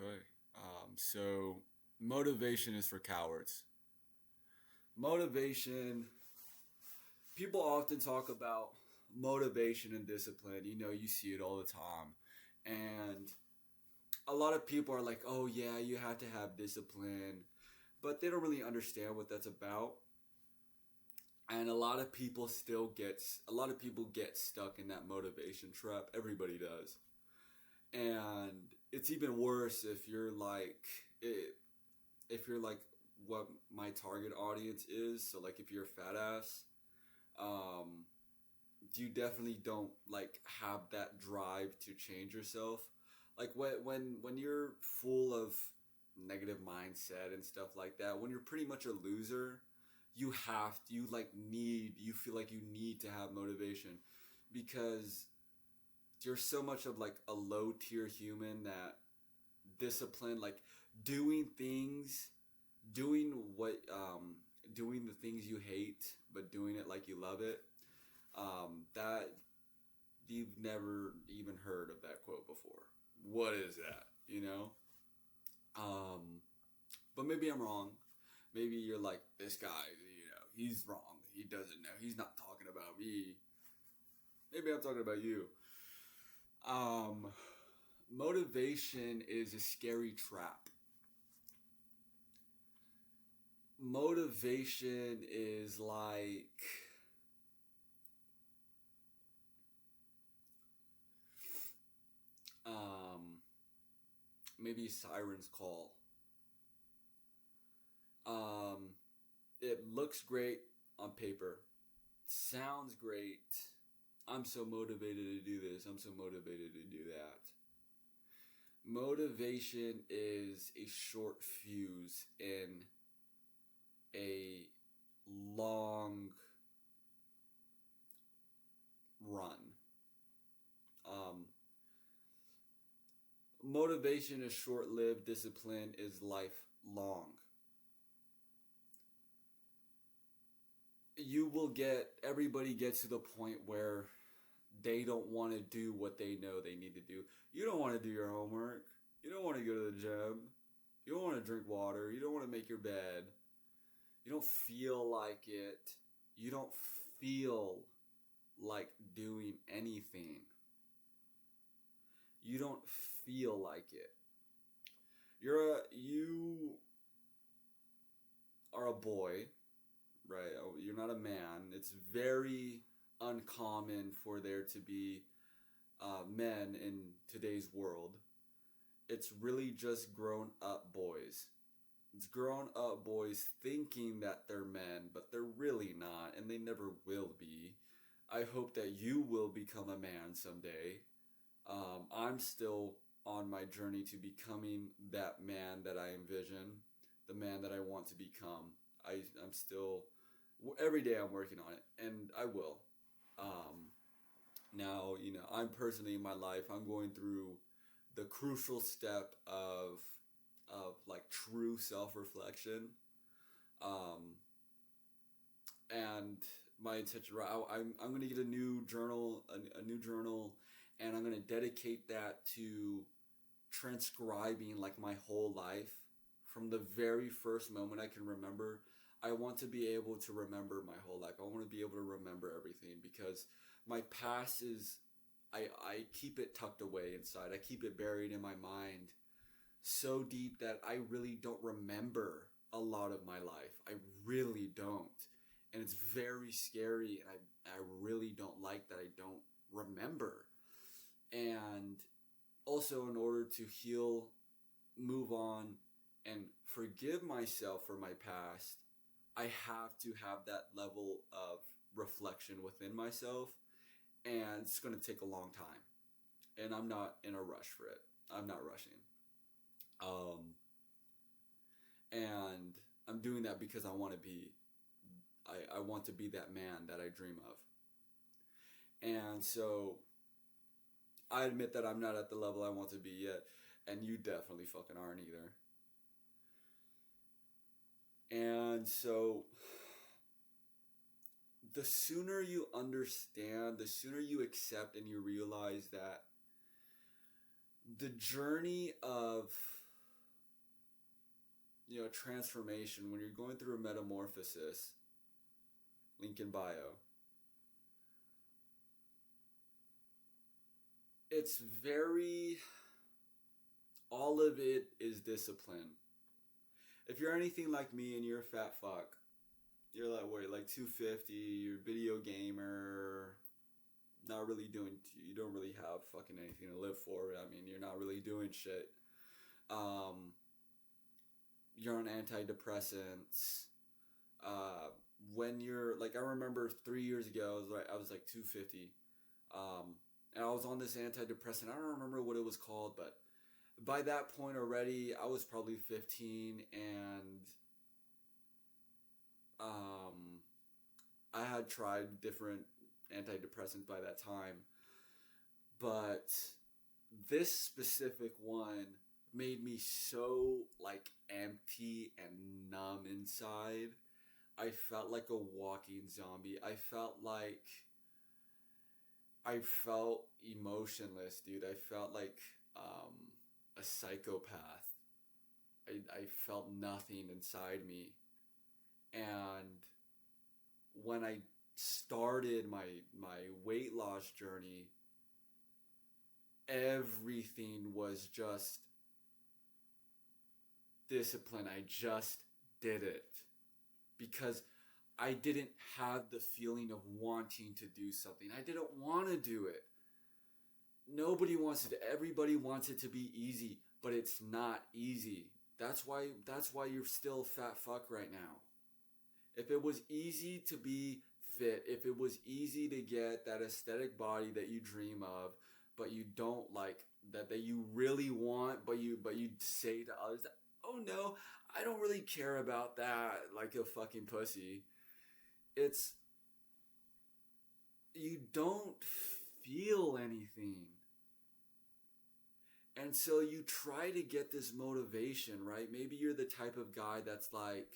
Okay. So motivation is for cowards. Motivation, people often talk about motivation and discipline. You see it all the time. And a lot of people are like, oh, yeah, you have to have discipline. But they don't really understand what that's about. And a lot of people get stuck in that motivation trap. Everybody does. And it's even worse if you're like what my target audience is. So like if you're a fat ass, um, you definitely don't like have that drive to change yourself. Like when you're full of negative mindset and stuff like that, when you're pretty much a loser, you feel like you need to have motivation because you're so much of like a low tier human that discipline, like doing things, doing what, doing the things you hate, but doing it like you love it. That you've never even heard of that quote before. What is that? Um, but maybe I'm wrong. Maybe you're like this guy. He's wrong. He doesn't know. He's not talking about me. Maybe I'm talking about you. Um, Motivation is a scary trap. Motivation is like um, maybe siren's call. Um, it looks great on paper, sounds great. I'm so motivated to do this. I'm so motivated to do that. Motivation is a short fuse in a long run. Um, Motivation is short lived, discipline is lifelong. Everybody gets to the point where they don't want to do what they know they need to do. You don't want to do your homework. You don't want to go to the gym. You don't want to drink water. You don't want to make your bed. You don't feel like it. You don't feel like doing anything. You don't feel like it. You are a boy, right? You're not a man. It's very uncommon for there to be men in today's world. It's really just grown up boys. It's grown up boys thinking that they're men, but they're really not, and they never will be. I hope that you will become a man someday. I'm still on my journey to becoming that man that I envision, the man that I want to become. I'm still, every day I'm working on it, and I will. Um, Now, I'm personally in my life, I'm going through the crucial step of like true self-reflection. Um, and my intention, right, I'm going to get a new journal, and I'm going to dedicate that to transcribing like my whole life from the very first moment I can remember. I want to be able to remember my whole life. I want to be able to remember everything because my past is, I keep it tucked away inside. I keep it buried in my mind so deep that I really don't remember a lot of my life. I really don't. And it's very scary, and I really don't like that I don't remember. And also, in order to heal, move on, and forgive myself for my past, I have to have that level of reflection within myself, and it's going to take a long time. And I'm not in a rush for it. I'm not rushing. And I'm doing that because I want to be that man that I dream of. And so I admit that I'm not at the level I want to be yet, and you definitely fucking aren't either. And so the sooner you understand, the sooner you accept and you realize that the journey of transformation, when you're going through a metamorphosis, link in bio, it's very, all of it is discipline. If you're anything like me and you're a fat fuck, you're like, wait, like 250, you're a video gamer, not really doing, you don't really have fucking anything to live for. I mean, you're not really doing shit. You're on antidepressants. When you're, like, I remember 3 years ago, I was like 250. And I was on this antidepressant. I don't remember what it was called, but by that point already, I was probably 15, and I had tried different antidepressants by that time, but this specific one made me so, like, empty and numb inside. I felt like a walking zombie. I felt emotionless, dude. I felt like a psychopath. I felt nothing inside me. And when I started my weight loss journey, everything was just discipline. I just did it because I didn't have the feeling of wanting to do something. I didn't want to do it. Nobody wants it. Everybody wants it to be easy, but it's not easy. That's why you're still a fat fuck right now. If it was easy to be fit, if it was easy to get that aesthetic body that you dream of, but you don't like, that you really want, but you say to others that, oh no, I don't really care about that, like a fucking pussy. It's, you don't feel anything. And so you try to get this motivation, right? Maybe you're the type of guy that's like,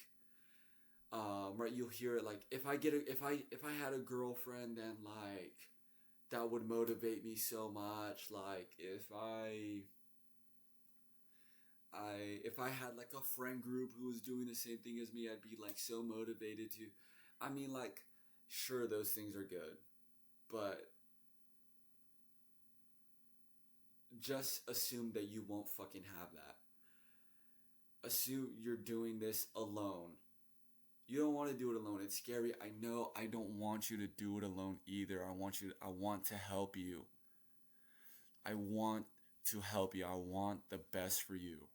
right, you'll hear it like, if I had a girlfriend, then like, that would motivate me so much. Like, if I had like a friend group who was doing the same thing as me, I'd be like so motivated to, I mean, like, sure, those things are good, but just assume that you won't fucking have that. Assume you're doing this alone. You don't want to do it alone. It's scary. I know. I don't want you to do it alone either. I want to help you. I want to help you. I want the best for you.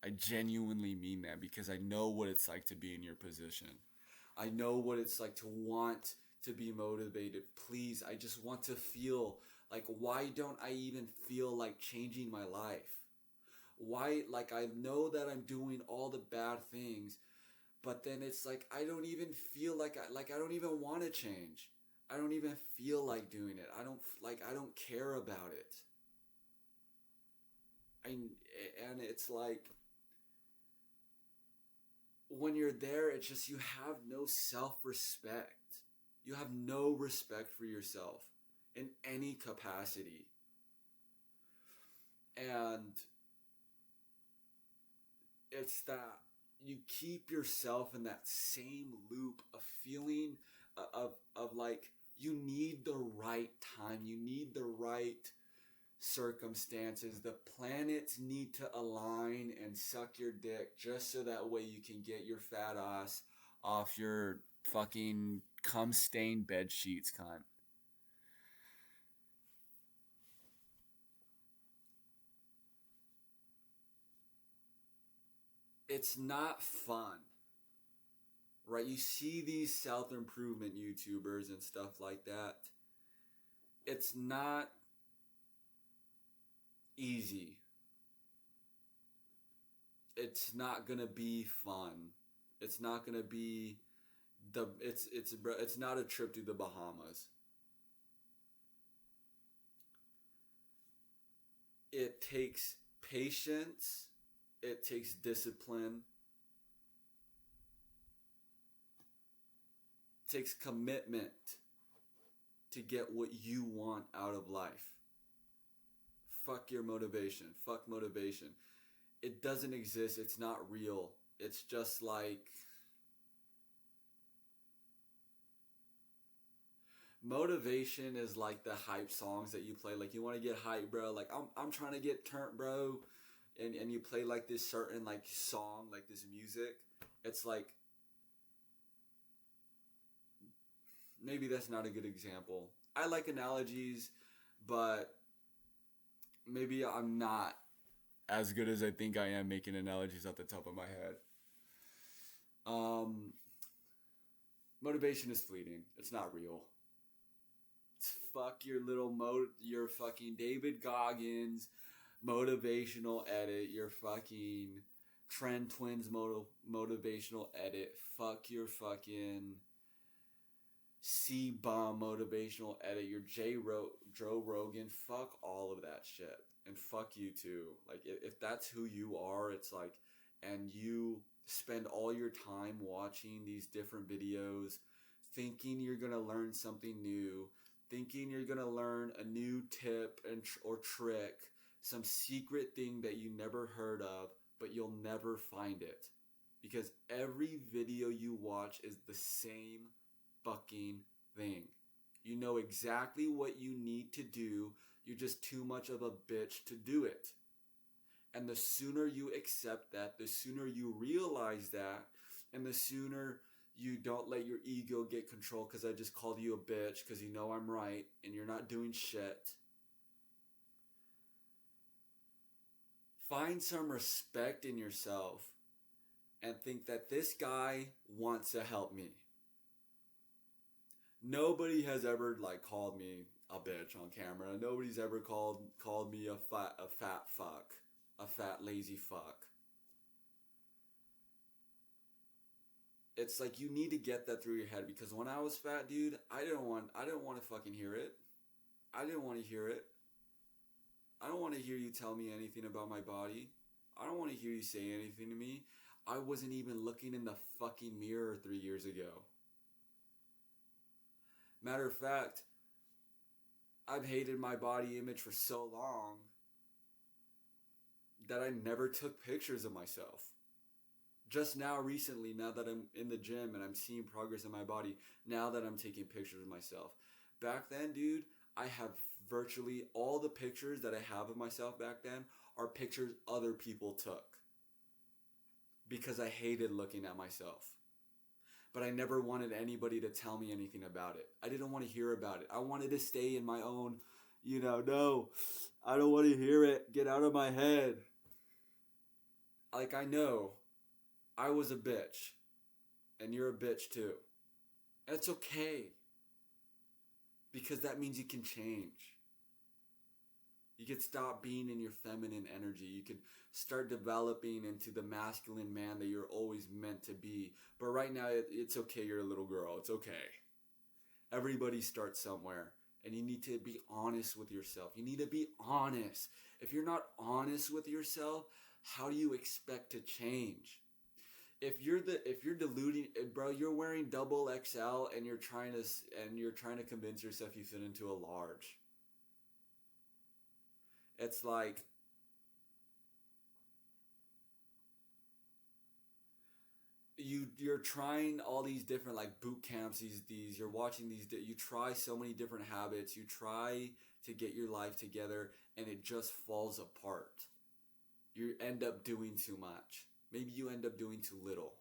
I genuinely mean that because I know what it's like to be in your position. I know what it's like to want to be motivated. Please, I just want to feel like, why don't I even feel like changing my life? Why, like, I know that I'm doing all the bad things, but then it's like, I don't even feel like I don't even want to change. I don't even feel like doing it. I don't care about it. And it's like, when you're there, it's just, you have no self-respect. You have no respect for yourself in any capacity. And it's that you keep yourself in that same loop of feeling of like, you need the right time, you need the right circumstances. The planets need to align and suck your dick just so that way you can get your fat ass off your fucking cum-stained bed sheets, cunt. It's not fun, right? You see these self-improvement YouTubers and stuff like that. It's not easy. It's not gonna be fun. It's not gonna be it's not a trip to the Bahamas. It takes patience. It takes discipline. It takes commitment to get what you want out of life. Fuck your motivation. Fuck motivation. it doesn't exist. It's not real. It's just like motivation is like the hype songs that you play. Like you want to get hype, bro. Like I'm trying to get turned, bro. And you play like this certain like song, like this music. It's like maybe that's not a good example. I like analogies, but maybe I'm not as good as I think I am making analogies off the top of my head. Um, Motivation is fleeting. It's not real. Fuck your your fucking David Goggins motivational edit, your fucking Trend Twins motivational edit, fuck your fucking C-Bomb motivational edit, your Joe Rogan, fuck all of that shit. And fuck you too. Like, if that's who you are, it's like, and you spend all your time watching these different videos, thinking you're gonna learn something new, thinking you're gonna learn a new tip or trick, some secret thing that you never heard of, but you'll never find it. Because every video you watch is the same fucking thing. You know exactly what you need to do. You're just too much of a bitch to do it. And the sooner you accept that, the sooner you realize that, and the sooner you don't let your ego get control because I just called you a bitch because you know I'm right and you're not doing shit. Find some respect in yourself and think that this guy wants to help me. Nobody has ever like called me a bitch on camera. Nobody's ever called me a fat fuck, a fat lazy fuck. It's like you need to get that through your head because when I was fat, dude, I didn't want to fucking hear it. I didn't want to hear it. I don't want to hear you tell me anything about my body. I don't want to hear you say anything to me. I wasn't even looking in the fucking mirror 3 years ago. Matter of fact, I've hated my body image for so long that I never took pictures of myself. Just now recently, now that I'm in the gym and I'm seeing progress in my body, now that I'm taking pictures of myself. Back then, dude, I have virtually all the pictures that I have of myself back then are pictures other people took. Because I hated looking at myself. But I never wanted anybody to tell me anything about it. I didn't want to hear about it. I wanted to stay in my own, no, I don't want to hear it. Get out of my head. Like, I know I was a bitch. And you're a bitch too. That's okay. Because that means you can change. You can stop being in your feminine energy. You can start developing into the masculine man that you're always meant to be. But right now, it's okay, you're a little girl. It's okay. Everybody starts somewhere. And you need to be honest with yourself. You need to be honest. If you're not honest with yourself, how do you expect to change? If you're deluding, bro, you're wearing double XL and you're trying to convince yourself you fit into a large. It's like you're trying all these different like boot camps, you're watching you try so many different habits, you try to get your life together and it just falls apart. You end up doing too much. Maybe you end up doing too little.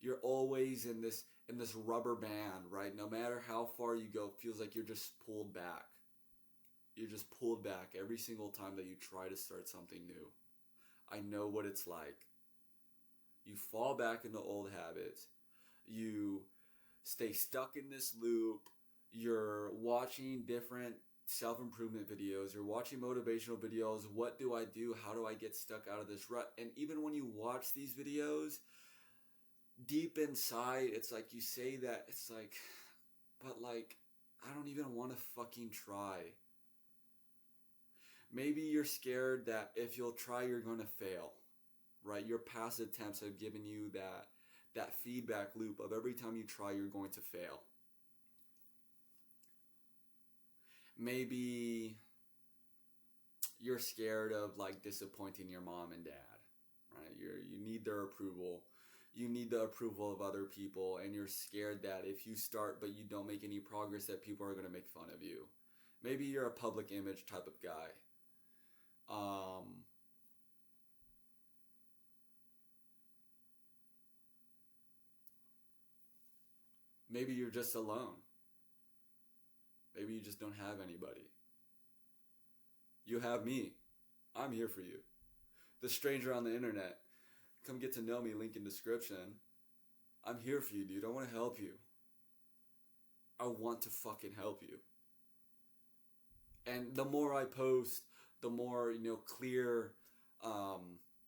You're always in this rubber band, right? No matter how far you go, it feels like you're just pulled back. You're just pulled back every single time that you try to start something new. I know what it's like. You fall back into old habits. You stay stuck in this loop. You're watching different self-improvement videos. You're watching motivational videos. What do I do? How do I get stuck out of this rut? And even when you watch these videos, deep inside, it's like you say that, it's like, but like, I don't even want to fucking try. Maybe you're scared that if you'll try, you're going to fail, right? Your past attempts have given you that feedback loop of every time you try, you're going to fail. Maybe you're scared of like disappointing your mom and dad, right? You need their approval. You need the approval of other people, and you're scared that if you start but you don't make any progress, that people are going to make fun of you. Maybe you're a public image type of guy. Maybe you're just alone. Maybe you just don't have anybody. You have me. I'm here for you. The stranger on the internet. Come get to know me, link in description. I'm here for you, dude. I want to help you. I want to fucking help you. And the more I post, the more, clear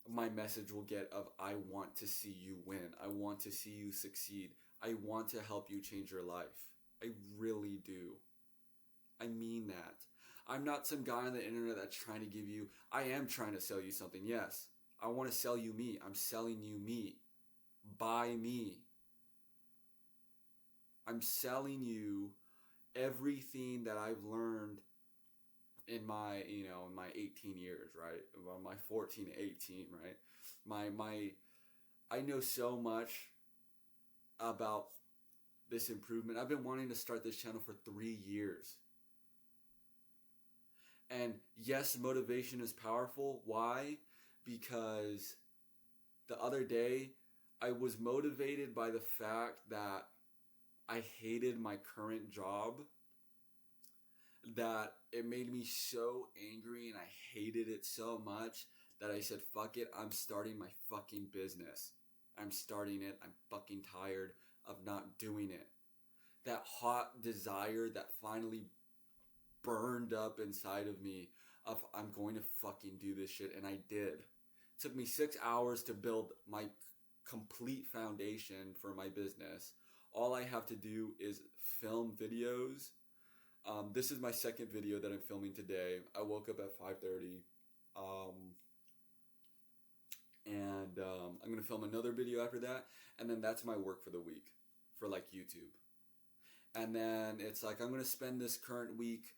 my message will get of I want to see you win. I want to see you succeed. I want to help you change your life. I really do. I mean that. I'm not some guy on the internet that's trying to give you... I am trying to sell you something, yes. I want to sell you me. I'm selling you me. Buy me. I'm selling you everything that I've learned in my, in my 18 years, right? Well, my 14 to 18, right? I know so much about this improvement. I've been wanting to start this channel for 3 years. And yes, motivation is powerful. Why? Because the other day, I was motivated by the fact that I hated my current job, that it made me so angry and I hated it so much that I said, fuck it, I'm starting my fucking business. I'm starting it. I'm fucking tired of not doing it. That hot desire that finally burned up inside of me of I'm going to fucking do this shit, and I did. It took me 6 hours to build my complete foundation for my business. All I have to do is film videos. This is my second video that I'm filming today. I woke up at 5:30. I'm going to film another video after that. And then that's my work for the week for like YouTube. And then it's like I'm going to spend this current week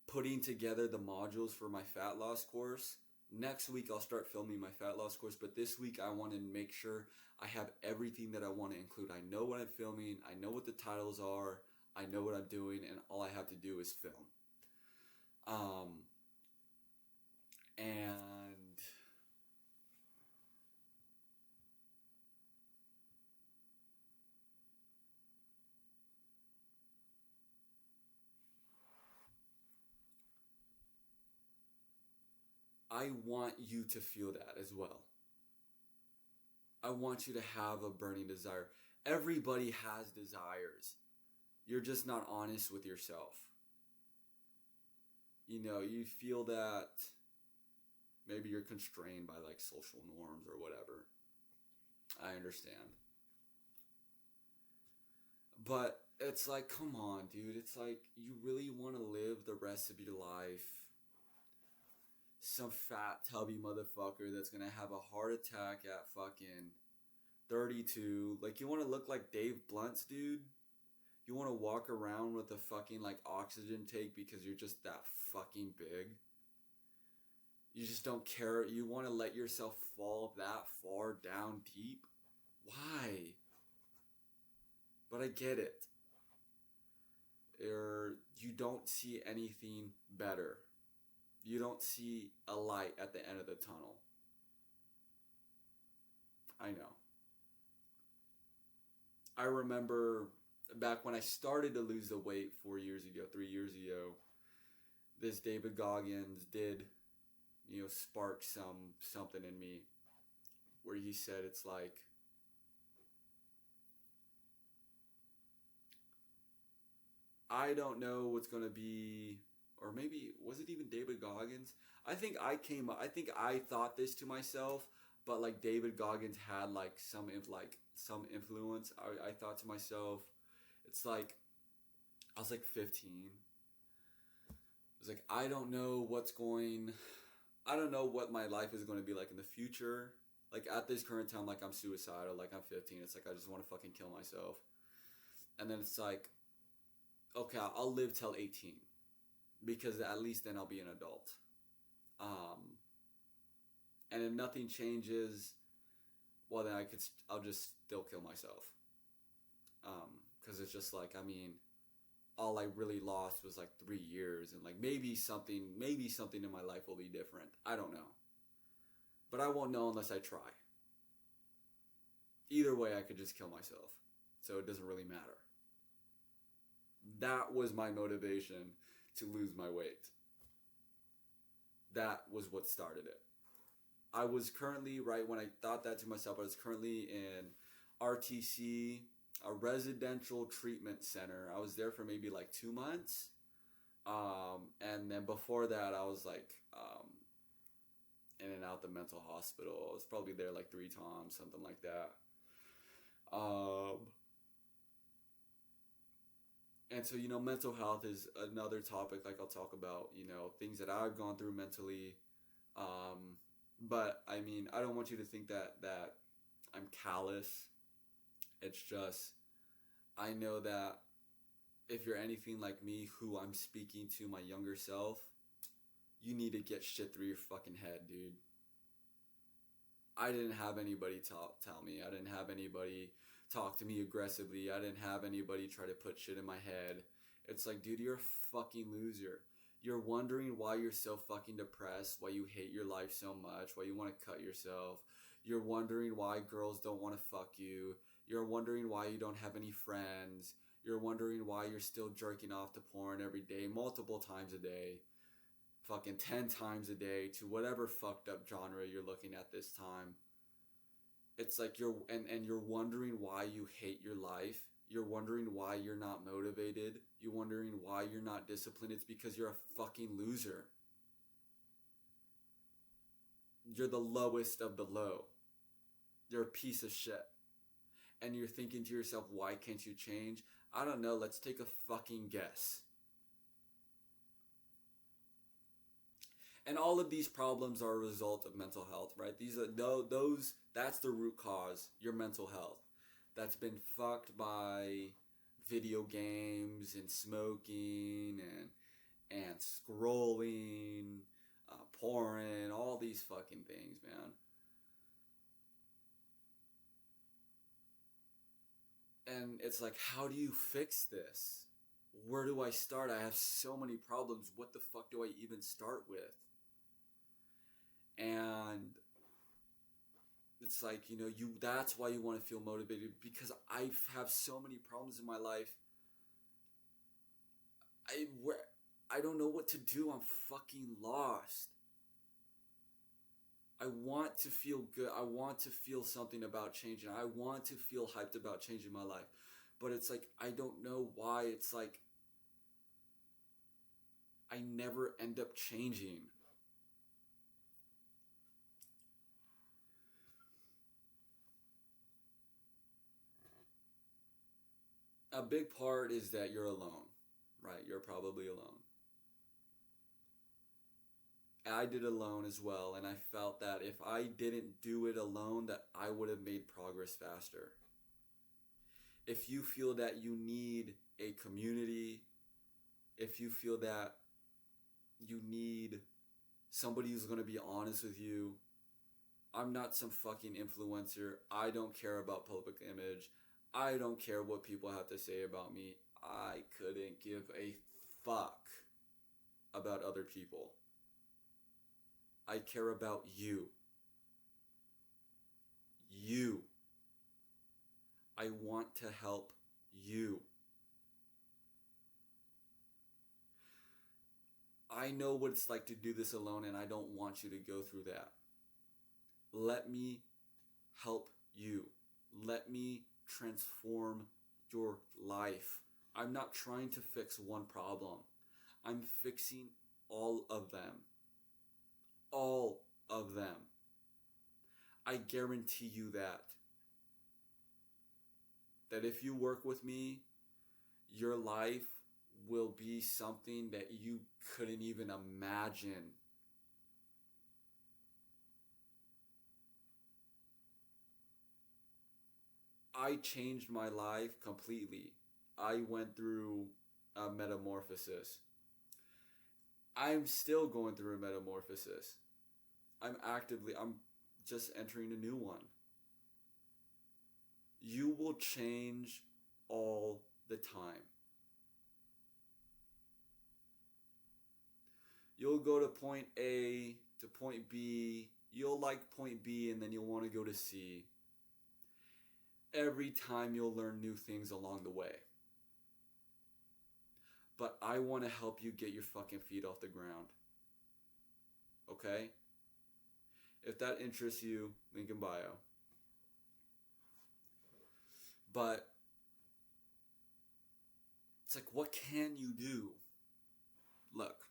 putting together the modules for my fat loss course. Next week I'll start filming my fat loss course, but this week I want to make sure I have everything that I want to include. I know what I'm filming, I know what the titles are, I know what I'm doing, and all I have to do is film. And I want you to feel that as well. I want you to have a burning desire. Everybody has desires. You're just not honest with yourself. You feel that maybe you're constrained by like social norms or whatever. I understand. But it's like, come on, dude. It's like, you really want to live the rest of your life some fat, tubby motherfucker that's gonna have a heart attack at fucking 32. Like, you want to look like Dave Blunt's, dude? You want to walk around with a fucking, like, oxygen tank because you're just that fucking big? You just don't care. You want to let yourself fall that far down deep? Why? But I get it. You don't see anything better. You don't see a light at the end of the tunnel. I know. I remember back when I started to lose the weight 4 years ago, 3 years ago, this David Goggins did, spark something in me where he said it's like, I don't know what's going to be, or maybe, was it even David Goggins? I think I thought this to myself, but like David Goggins had like some influence. I thought to myself, it's like, I was like 15. I was like, I don't know what my life is going to be like in the future. Like at this current time, like I'm suicidal, like I'm 15. It's like, I just want to fucking kill myself. And then it's like, okay, I'll live till 18 because at least then I'll be an adult. Um, and if nothing changes, well, then I'll just still kill myself. Because it's just like, I mean, all I really lost was like 3 years, and like maybe something in my life will be different. I don't know. But I won't know unless I try. Either way, I could just kill myself. So it doesn't really matter. That was my motivation to lose my weight. That was what started it. I was currently, right when I thought that to myself, I was currently in RTC, a residential treatment center. I was there for maybe like 2 months. And then before that, I was like in and out the mental hospital. I was probably there like 3 times, something like that. And so, mental health is another topic, like I'll talk about, things that I've gone through mentally. But I mean, I don't want you to think that I'm callous. It's just, I know that if you're anything like me, who I'm speaking to my younger self, you need to get shit through your fucking head, dude. I didn't have anybody tell me. I didn't have anybody talk to me aggressively. I didn't have anybody try to put shit in my head. It's like, dude, you're a fucking loser. You're wondering why you're so fucking depressed, why you hate your life so much, why you want to cut yourself. You're wondering why girls don't want to fuck you. You're wondering why you don't have any friends. You're wondering why you're still jerking off to porn every day, multiple times a day. Fucking 10 times a day to whatever fucked up genre you're looking at this time. It's like you're wondering why you hate your life. You're wondering why you're not motivated. You're wondering why you're not disciplined. It's because you're a fucking loser. You're the lowest of the low. You're a piece of shit. And you're thinking to yourself, why can't you change? I don't know. Let's take a fucking guess. And all of these problems are a result of mental health, right? That's the root cause, your mental health. That's been fucked by video games and smoking and scrolling, porn, all these fucking things, man. And it's like, how do you fix this? Where do I start? I have so many problems. What the fuck do I even start with? And it's like, that's why you want to feel motivated, because I have so many problems in my life. I don't know what to do. I'm fucking lost. I want to feel good. I want to feel something about changing. I want to feel hyped about changing my life. But it's like, I don't know why. It's like, I never end up changing. A big part is that you're alone, right? You're probably alone. I did alone as well, and I felt that if I didn't do it alone, that I would have made progress faster. If you feel that you need a community, if you feel that you need somebody who's going to be honest with you, I'm not some fucking influencer. I don't care about public image. I don't care what people have to say about me. I couldn't give a fuck about other people. I care about you. You. I want to help you. I know what it's like to do this alone, and I don't want you to go through that. Let me help you. Let me transform your life. I'm not trying to fix one problem. I'm fixing all of them. All of them. I guarantee you that. That if you work with me, your life will be something that you couldn't even imagine. I changed my life completely. I went through a metamorphosis. I'm still going through a metamorphosis. I'm just entering a new one. You will change all the time. You'll go to point A to point B. You'll like point B and then you'll want to go to C. Every time you'll learn new things along the way. But I want to help you get your fucking feet off the ground. Okay? If that interests you, link in bio. But it's like, what can you do? Look.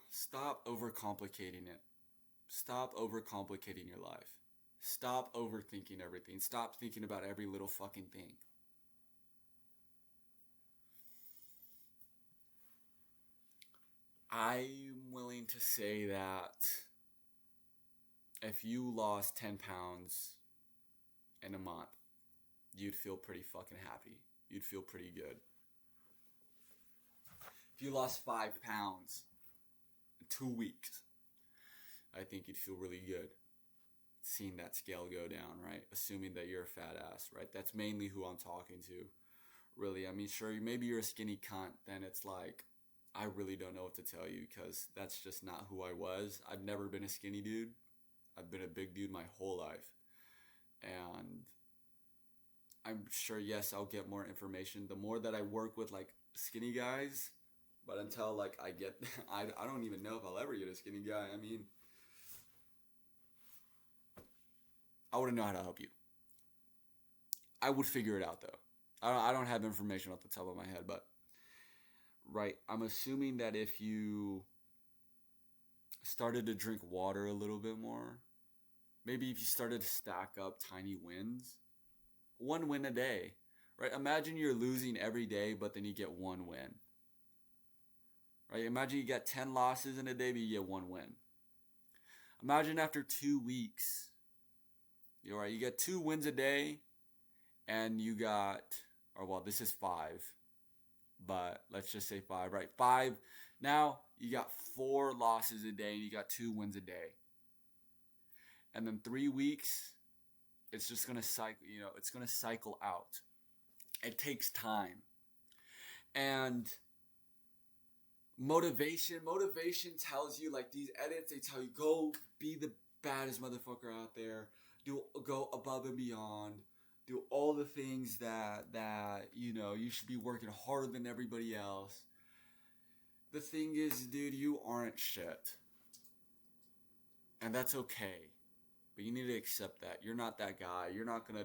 Stop overcomplicating it. Stop overcomplicating your life. Stop overthinking everything. Stop thinking about every little fucking thing. I'm willing to say that if you lost 10 pounds in a month, you'd feel pretty fucking happy. You'd feel pretty good. If you lost 5 pounds in 2 weeks, I think you'd feel really good seeing that scale go down, right? Assuming that you're a fat ass, right? That's mainly who I'm talking to, really. I mean, sure, maybe you're a skinny cunt, then it's like, I really don't know what to tell you because that's just not who I was. I've never been a skinny dude. I've been a big dude my whole life. And I'm sure, yes, I'll get more information. The more that I work with, like, skinny guys, but until, like, I get, I don't even know if I'll ever get a skinny guy. I mean, I wouldn't know how to help you. I would figure it out, though. I don't have information off the top of my head, but, right, I'm assuming that if you started to drink water a little bit more, maybe if you started to stack up tiny wins, 1 win a day, right? Imagine you're losing every day, but then you get 1 win, right? Imagine you get 10 losses in a day, but you get 1 win. Imagine after 2 weeks, you're right, you get 2 wins a day, and you got, or well, this is 5, but let's just say 5, right? 5, now you got 4 losses a day, and you got 2 wins a day. And then 3 weeks, it's just going to cycle, it's going to cycle out. It takes time. And motivation tells you, like these edits, they tell you, go be the baddest motherfucker out there. Go above and beyond. Do all the things that you should be working harder than everybody else. The thing is, dude, you aren't shit. And that's okay. But you need to accept that. You're not that guy. You're not gonna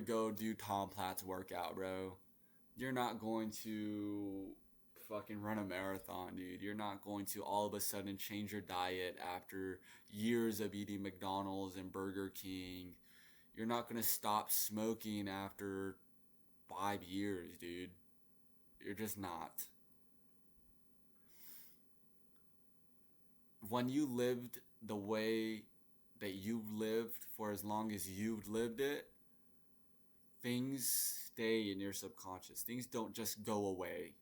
go do Tom Platt's workout, bro. You're not going to fucking run a marathon, dude. You're not going to all of a sudden change your diet after years of eating McDonald's and Burger King. You're not gonna stop smoking after 5 years, dude. You're just not. When you lived the way that you've lived for as long as you've lived it, things stay in your subconscious. Things don't just go away.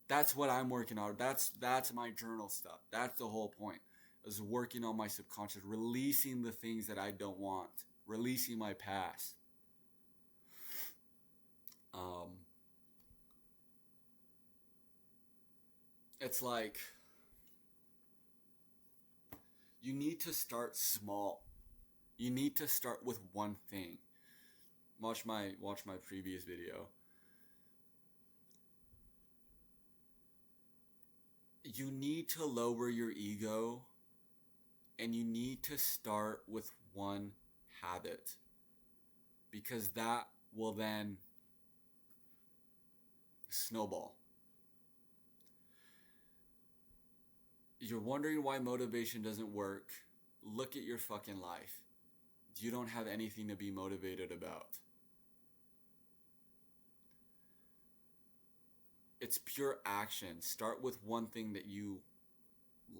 That's what I'm working on. That's my journal stuff. That's the whole point. Is working on my subconscious, releasing the things that I don't want, releasing my past. It's like you need to start small. You need to start with one thing. Watch my previous video. You need to lower your ego, and you need to start with one habit, because that will then snowball. You're wondering why motivation doesn't work. Look at your fucking life. You don't have anything to be motivated about. It's pure action. Start with one thing that you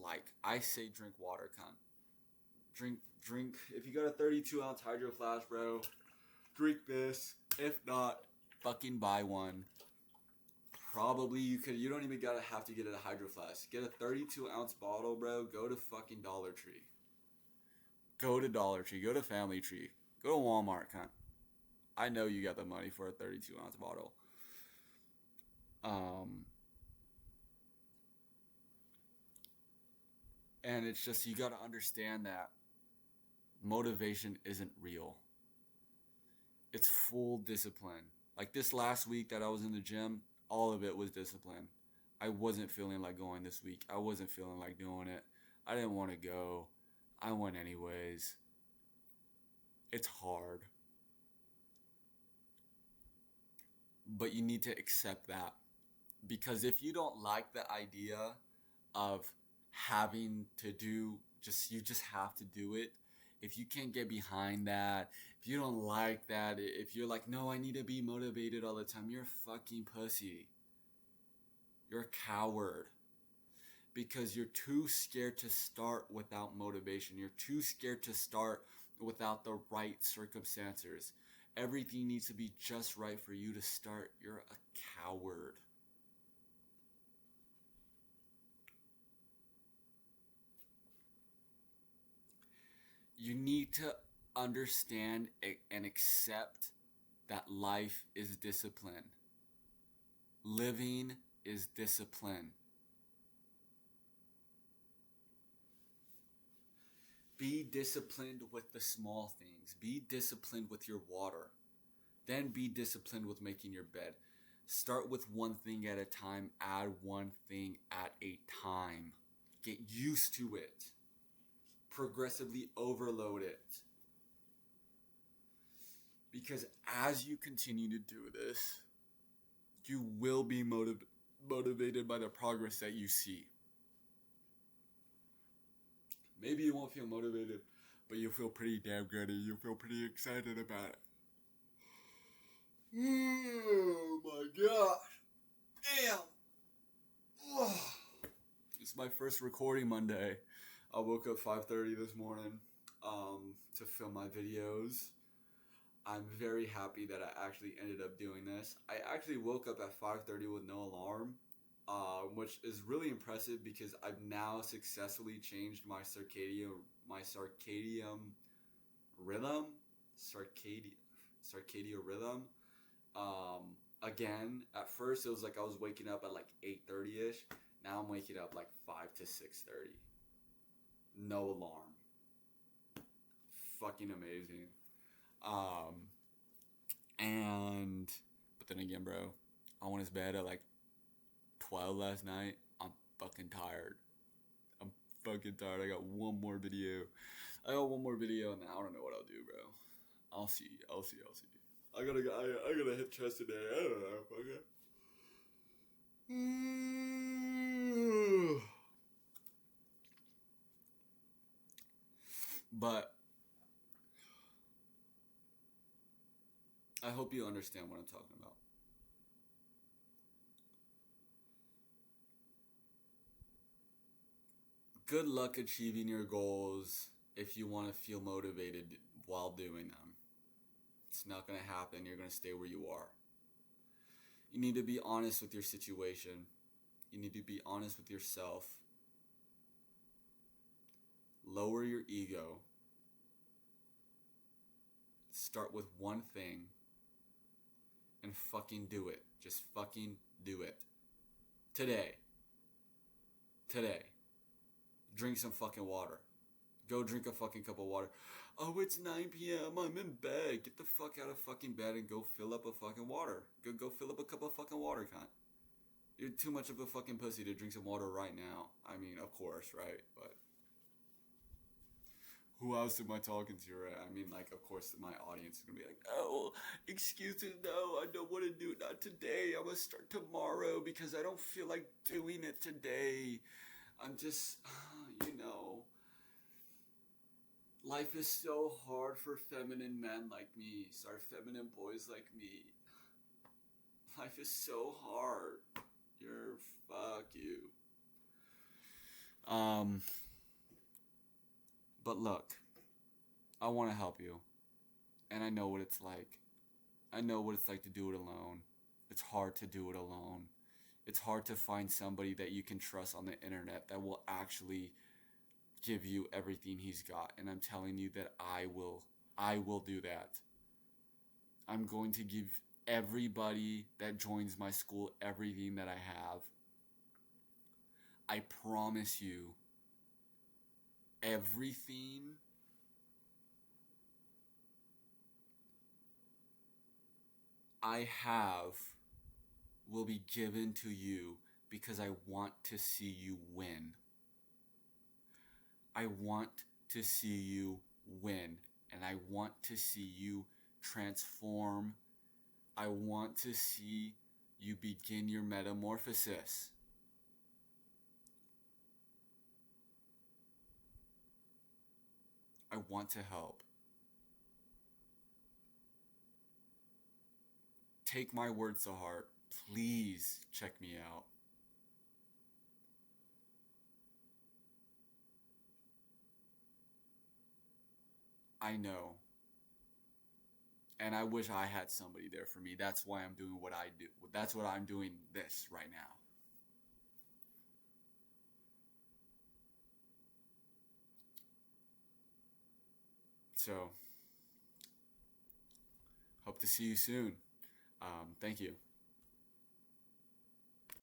like. I say drink water, cunt. Drink. If you got a 32-ounce Hydro Flask, bro, drink this. If not, fucking buy one. Probably you don't even have to get a Hydro Flask. Get a 32-ounce bottle, bro. Go to fucking Dollar Tree. Go to Dollar Tree. Go to Family Tree. Go to Walmart, cunt. I know you got the money for a 32-ounce bottle. And it's just, you got to understand that motivation isn't real. It's full discipline. Like this last week that I was in the gym, all of it was discipline. I wasn't feeling like going this week. I wasn't feeling like doing it. I didn't want to go. I went anyways. It's hard. But you need to accept that. Because if you don't like the idea of having to do, you just have to do it. If you can't get behind that, if you don't like that, if you're like, no, I need to be motivated all the time, you're a fucking pussy. You're a coward. Because you're too scared to start without motivation. You're too scared to start without the right circumstances. Everything needs to be just right for you to start. You're a coward. You need to understand and accept that life is discipline. Living is discipline. Be disciplined with the small things. Be disciplined with your water. Then be disciplined with making your bed. Start with one thing at a time. Add one thing at a time. Get used to it. Progressively overload it. Because as you continue to do this, you will be motivated by the progress that you see. Maybe you won't feel motivated, but you'll feel pretty damn good and you'll feel pretty excited about it. Oh my gosh. Damn. Oh. It's my first recording Monday. I woke up 5:30 this morning to film my videos. I'm very happy that I actually ended up doing this. I actually woke up at 5:30 with no alarm, which is really impressive because I've now successfully changed my circadian rhythm. Circadian rhythm. Again, at first it was like I was waking up at like 8:30ish. Now I'm waking up like 5 to 6:30. No alarm. Fucking amazing. But then again, bro, I went to bed at like 12 last night. I'm fucking tired. I got one more video. And then I don't know what I'll do, bro. I'll see. I gotta hit chest today. I don't know. Okay. But I hope you understand what I'm talking about. Good luck achieving your goals if you want to feel motivated while doing them. It's not going to happen. You're going to stay where you are. You need to be honest with your situation. You need to be honest with yourself. Lower your ego. Start with one thing and fucking do it. Just fucking do it. Today. Drink some fucking water. Go drink a fucking cup of water. Oh, it's 9 p.m. I'm in bed. Get the fuck out of fucking bed and go fill up a fucking water. Go fill up a cup of fucking water, cunt. You're too much of a fucking pussy to drink some water right now. I mean, of course, right? But who else am I talking to, right? I mean, like, of course, my audience is gonna be like, oh, excuses, no, I don't want to do it, not today. I'm gonna start tomorrow because I don't feel like doing it today. I'm just, life is so hard for feminine men like me. Sorry, feminine boys like me. Life is so hard. Fuck you. But look, I want to help you. And I know what it's like. I know what it's like to do it alone. It's hard to do it alone. It's hard to find somebody that you can trust on the internet that will actually give you everything he's got. And I'm telling you that I will. I will do that. I'm going to give everybody that joins my school everything that I have. I promise you, everything I have will be given to you because I want to see you win. I want to see you win, and I want to see you transform. I want to see you begin your metamorphosis. I want to help. Take my words to heart. Please check me out. I know. And I wish I had somebody there for me. That's why I'm doing what I do. That's what I'm doing this right now. So, hope to see you soon. Thank you.